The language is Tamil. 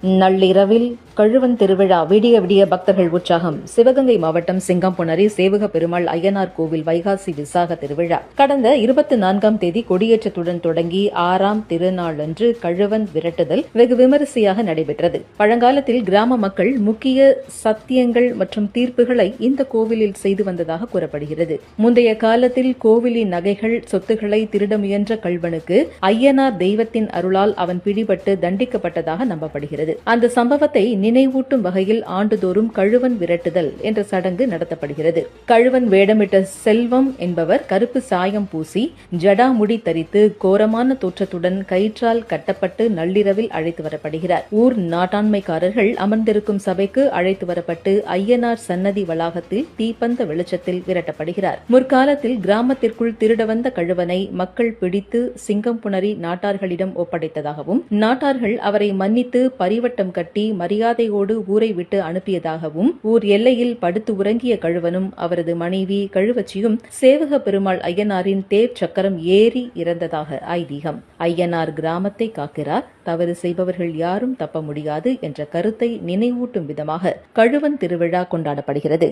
நள்ளிரவில் கழுவன் திருவிழா விடிய விடிய பக்தர்கள் உற்சாகம். சிவகங்கை மாவட்டம் சிங்கம்புணரி சேவக பெருமாள் ஐயனார் கோவில் வைகாசி விசாக திருவிழா கடந்த 24ஆம் தேதி கொடியேற்றத்துடன் தொடங்கி 6ஆம் திருநாளன்று கழுவன் விரட்டுதல் வெகு விமரிசையாக நடைபெற்றது. பழங்காலத்தில் கிராம மக்கள் முக்கிய சத்தியங்கள் மற்றும் தீர்ப்புகளை இந்த கோவிலில் செய்து வந்ததாக கூறப்படுகிறது. முந்தைய காலத்தில் கோவிலின் நகைகள் சொத்துக்களை திருட முயன்ற கள்வனுக்கு ஐயனார் தெய்வத்தின் அருளால் அவன் பிடிபட்டு தண்டிக்கப்பட்டதாக நம்பப்படுகிறது. அந்த சம்பவத்தை நினைவூட்டும் வகையில் ஆண்டுதோறும் கழுவன் விரட்டுதல் என்ற சடங்கு நடத்தப்படுகிறது. கழுவன் வேடமிட்ட செல்வம் என்பவர் கருப்பு சாயம் பூசி ஜடாமுடி தரித்து கோரமான தோற்றத்துடன் கயிற்றால் கட்டப்பட்டு நள்ளிரவில் அழைத்து வரப்படுகிறார். ஊர் நாட்டாண்மைக்காரர்கள் அமர்ந்திருக்கும் சபைக்கு அழைத்து வரப்பட்டு ஐயனார் சன்னதி வளாகத்தில் தீப்பந்த வெளிச்சத்தில் விரட்டப்படுகிறார். முற்காலத்தில் கிராமத்திற்குள் திருட வந்த கழுவனை மக்கள் பிடித்து சிங்கம்புணரி நாட்டார்களிடம் ஒப்படைத்ததாகவும் நாட்டார்கள் அவரை மன்னித்து பரிவட்டம் கட்டி மரியாதையோடு ஊரை விட்டு அனுப்பியதாகவும் ஊர் எல்லையில் படுத்து உறங்கிய கழுவனும் அவரது மனைவி கழுவச்சியும் சேவக பெருமாள் ஐயனாரின் தேர் சக்கரம் ஏறி இறந்ததாக ஐதீகம். ஐயனார் கிராமத்தை காக்கிறார், தவறு செய்பவர்கள் யாரும் தப்ப முடியாது என்ற கருத்தை நினைவூட்டும் விதமாக கழுவன் திருவிழா கொண்டாடப்படுகிறது.